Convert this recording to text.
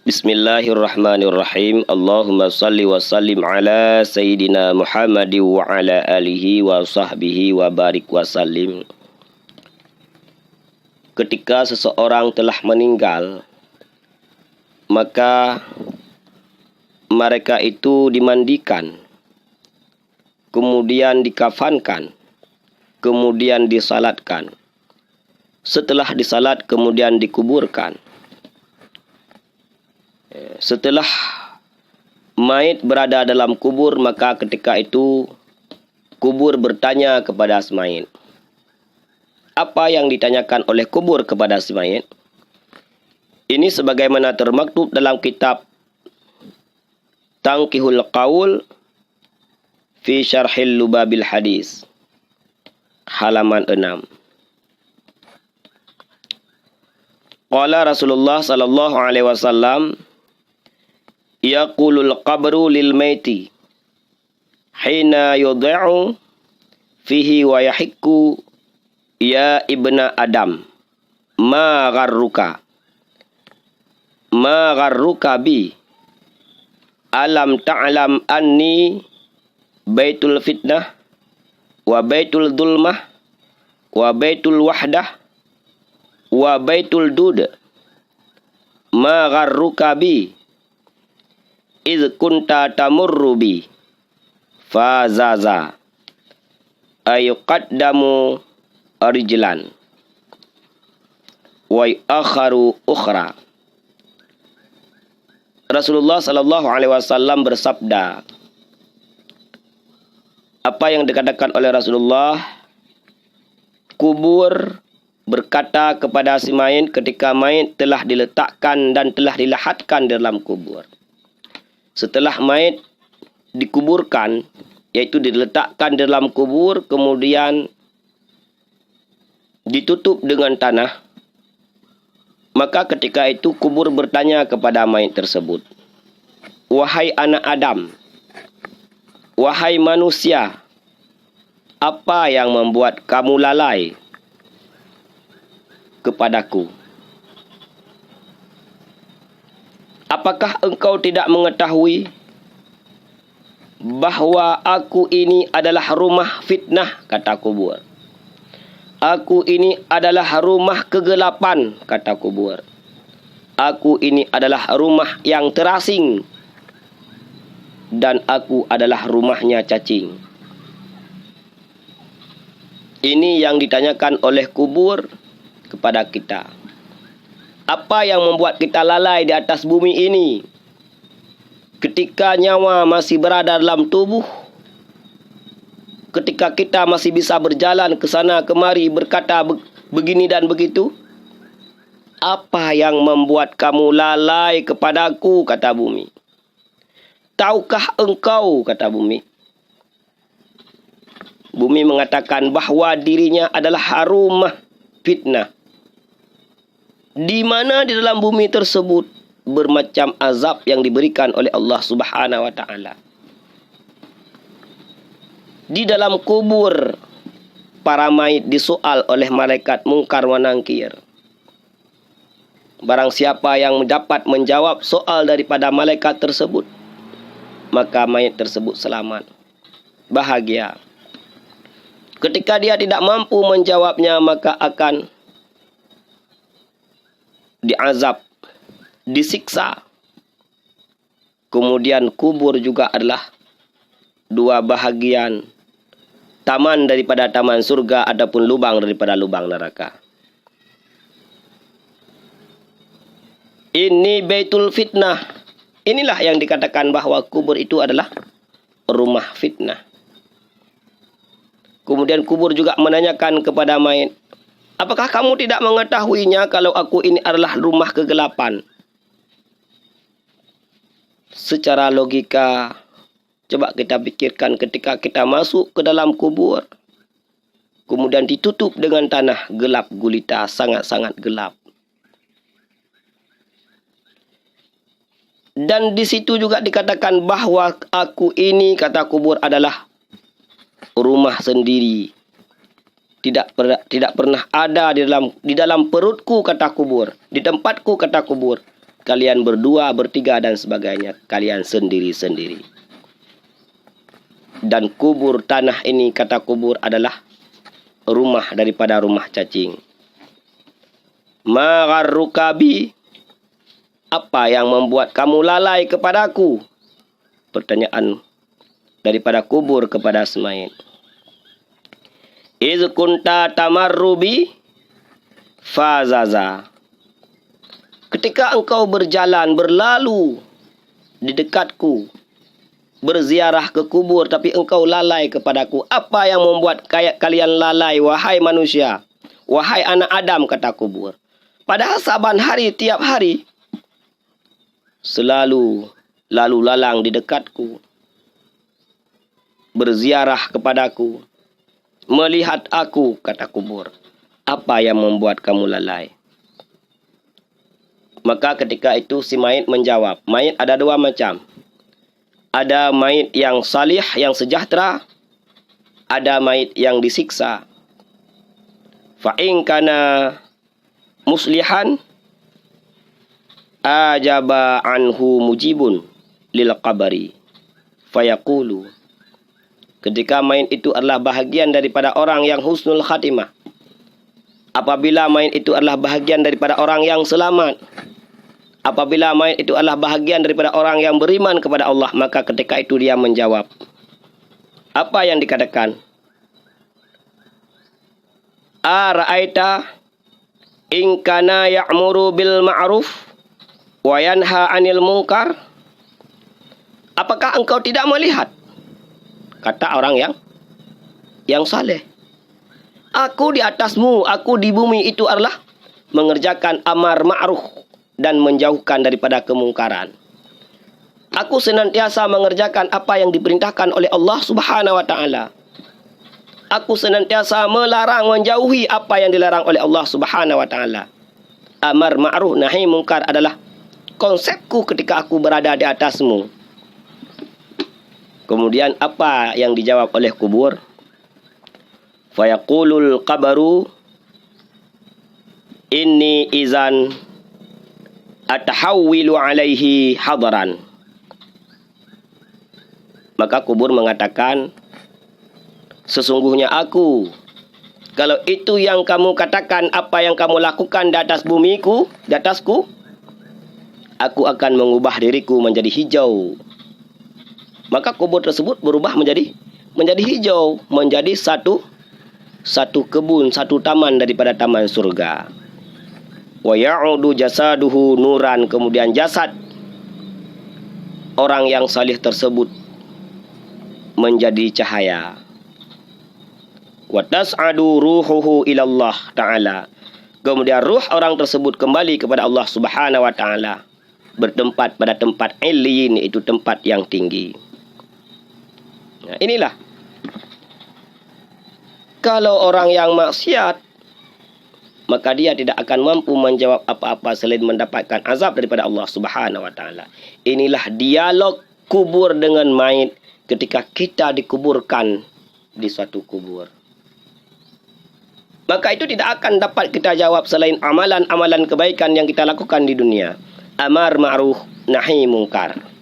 Bismillahirrahmanirrahim. Allahumma salli wa sallim ala Sayyidina Muhammad wa ala alihi wa sahbihi wa barik wa sallim. Ketika seseorang telah meninggal, maka mereka itu dimandikan, kemudian dikafankan, kemudian disalatkan. Setelah disalat, kemudian dikuburkan. Setelah mayit berada dalam kubur, maka ketika itu kubur bertanya kepada si mayit. Apa yang ditanyakan oleh kubur kepada si mayit? Ini sebagaimana termaktub dalam kitab Tanqihul Qaul fi Syarhil Lubabil Hadis, halaman 6. Qala Rasulullah sallallahu alaihi wasallam, yaqulul qabru lil maiti hina yudha'u fihi wa yahikku ya ibna adam ma gharruka bi alam ta'lam anni baitul fitnah wa baitul dhulmah wa baitul wahdah wa baitul dud ma gharruka bi iz kunta tamurru bi fazaza ayuqaddamu rijlan wa akharu ukhra. Rasulullah sallallahu alaihi wasallam bersabda, apa yang dikatakan oleh Rasulullah, kubur berkata kepada si mayit ketika mayit telah diletakkan dan telah dilahatkan dalam kubur. Setelah mayit dikuburkan, yaitu diletakkan dalam kubur, kemudian ditutup dengan tanah, maka ketika itu kubur bertanya kepada mayit tersebut, wahai anak Adam, wahai manusia, apa yang membuat kamu lalai kepadaku? Apakah engkau tidak mengetahui bahwa aku ini adalah rumah fitnah, kata kubur. Aku ini adalah rumah kegelapan, kata kubur. Aku ini adalah rumah yang terasing, dan aku adalah rumahnya cacing. Ini yang ditanyakan oleh kubur kepada kita. Apa yang membuat kita lalai di atas bumi ini? Ketika nyawa masih berada dalam tubuh, ketika kita masih bisa berjalan ke sana kemari, berkata begini dan begitu, apa yang membuat kamu lalai kepadaku, kata bumi. Tahukah engkau, kata bumi. Bumi mengatakan bahwa dirinya adalah rumah fitnah, di mana di dalam bumi tersebut bermacam azab yang diberikan oleh Allah Subhanahu wa taala. Di dalam kubur, para mayit disoal oleh malaikat Munkar wa Nakir. Barang siapa yang dapat menjawab soal daripada malaikat tersebut, maka mayit tersebut selamat, bahagia. Ketika dia tidak mampu menjawabnya, maka akan diazab, disiksa. Kemudian kubur juga adalah dua bahagian, taman daripada taman surga ataupun lubang daripada lubang neraka. Ini baitul fitnah. Inilah yang dikatakan bahwa kubur itu adalah rumah fitnah. Kemudian kubur juga menanyakan kepada mayit, apakah kamu tidak mengetahuinya kalau aku ini adalah rumah kegelapan? Secara logika, coba kita pikirkan ketika kita masuk ke dalam kubur, kemudian ditutup dengan tanah, gelap gulita, sangat-sangat gelap. Dan di situ juga dikatakan bahwa aku ini, kata kubur, adalah rumah sendiri. Tidak pernah ada di dalam perutku, kata kubur, di tempatku, kata kubur, kalian berdua, bertiga dan sebagainya, kalian sendiri-sendiri. Dan kubur tanah ini, kata kubur, adalah rumah daripada rumah cacing. Ma gharruka bi, apa yang membuat kamu lalai kepadaku? Pertanyaan daripada kubur kepada semayit. Iz kunta tamarru bi fazaza, ketika engkau berjalan, berlalu di dekatku, berziarah ke kubur, tapi engkau lalai kepadaku. Apa yang membuat kalian lalai, wahai manusia, wahai anak Adam, kata kubur. Padahal saban hari, tiap hari, selalu lalu lalang di dekatku, berziarah kepadaku, melihat aku, kata kubur. Apa yang membuat kamu lalai? Maka ketika itu si mayit menjawab. Mayit ada dua macam. Ada mayit yang salih, yang sejahtera. Ada mayit yang disiksa. Fa'in kana muslihan ajaba anhu mujibun lil qabari fayaqulu, ketika mayit itu adalah bahagian daripada orang yang husnul khatimah, apabila mayit itu adalah bahagian daripada orang yang selamat, apabila mayit itu adalah bahagian daripada orang yang beriman kepada Allah, maka ketika itu dia menjawab. Apa yang dikatakan? Ara'aita in kana ya'muru bil ma'ruf wa yanha 'anil munkar? Apakah engkau tidak melihat? Kata orang yang saleh. Aku di atasmu, aku di bumi itu adalah mengerjakan amar ma'ruf dan menjauhkan daripada kemungkaran. Aku senantiasa mengerjakan apa yang diperintahkan oleh Allah Subhanahu wa taala. Aku senantiasa melarang, menjauhi apa yang dilarang oleh Allah Subhanahu wa taala. Amar ma'ruf nahi mungkar adalah konsepku ketika aku berada di atasmu. Kemudian apa yang dijawab oleh kubur? Fayaqulul qabaru inni izan atahawwilu alaihi hadaran. Maka kubur mengatakan, sesungguhnya aku, kalau itu yang kamu katakan, apa yang kamu lakukan di atas bumiku, di atasku, aku akan mengubah diriku menjadi hijau. Maka kubur tersebut berubah menjadi hijau, menjadi satu kebun, satu taman daripada taman surga. Wa ya'udu jasaduhu nuran, kemudian jasad orang yang salih tersebut menjadi cahaya. Wa tas'adu ruhuhu ilallah ta'ala, kemudian ruh orang tersebut kembali kepada Allah Subhanahu wa ta'ala, bertempat pada tempat illiyin, itu tempat yang tinggi. Nah, inilah kalau orang yang maksiat, maka dia tidak akan mampu menjawab apa-apa selain mendapatkan azab daripada Allah Subhanahu wa taala. Inilah dialog kubur dengan mayit ketika kita dikuburkan di suatu kubur. Maka itu tidak akan dapat kita jawab selain amalan-amalan kebaikan yang kita lakukan di dunia. Amar ma'ruf nahi mungkar.